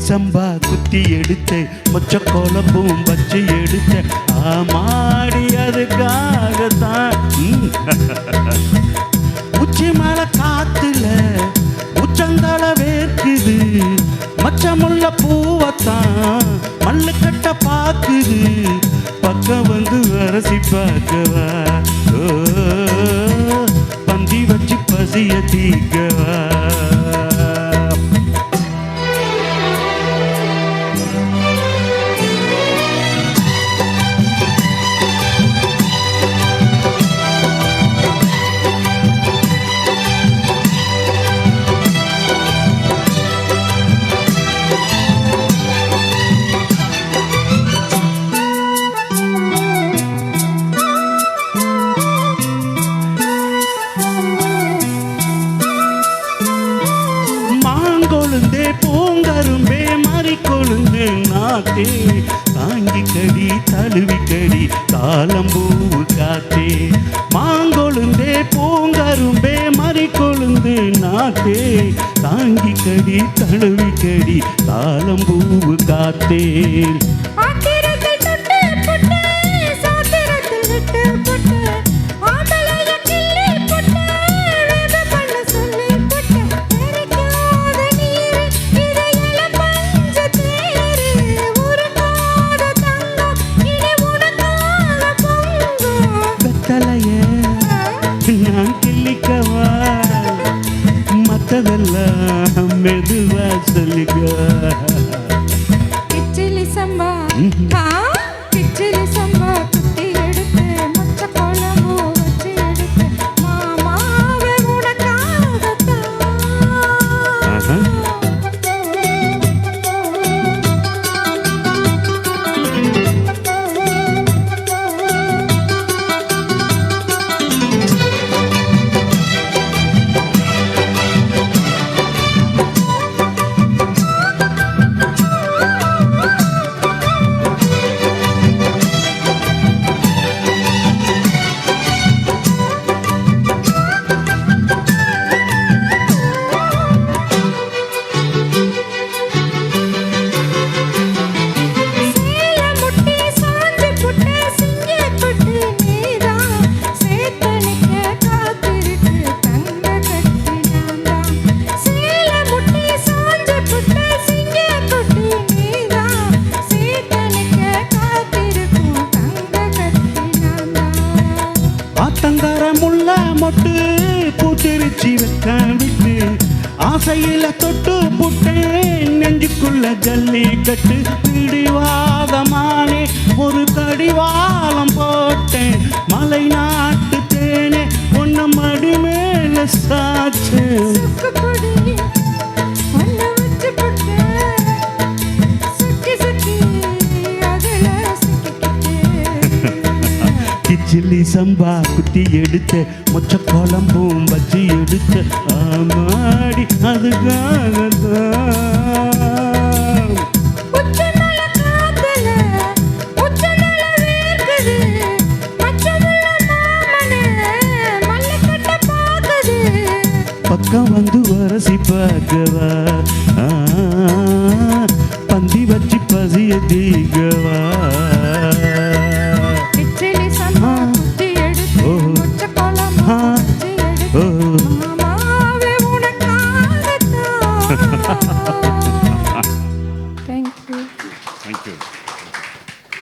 சம்பா குத்தி எடுத்து மொச்ச குழம்பும் வச்சு எடுத்த ஆமாடி அதுக்காகத்தான் உச்சி மலை காத்துல உச்சந்தள வேர்க்குது மச்சமுள்ள பூவத்தான் மல்லு கட்ட பாக்குது பக்கம் வந்து அரசி பார்க்கவா பந்தி வச்சு பசிய தீக்கவா கொழுந்தே பூங்கரும்பே மறி கொழுந்து நாத்தே தாங்கி கடி தழுவி கடி தாளம்பூவு காத்தே மாங்கொழுந்தே பூங்கரும்பே மறி கொழுந்து நாத்தே தாங்கி கடி தழுவி கடி தாளம்பூவு காத்தே நான் கிள்ளிக்கவா மற்றதெல்லாம் மெதுவா சொல்லிக்க கிச்சிலி சம்பா கிச்சிலி சம்பா குத்தி எடுத்து மொச்ச குழம்பு வச்சு எடுத்து மாமாவே உனக்காகத்தான் மொட்டு பூத்திருச்சி வைக்க விட்டு ஆசையில தொட்டு புட்டேன் நெஞ்சுக்குள்ள ஜல்லி கட்டு பிடிவாதமானே ஒரு கடிவாளம் போட்டேன் மலை நாட்டு தேனே ஒன்ன மடி மேல சாச்சு கிச்சிலி சம்பா குத்தி எடுத்த மொச்ச குழம்பும் வச்சு எடுத்த ஆமாடி அதுக்காகத்தான் பக்கம் வந்து வரசி பார்க்கவா பந்தி வச்சு பசிய தீகவா Thank you. Thank you.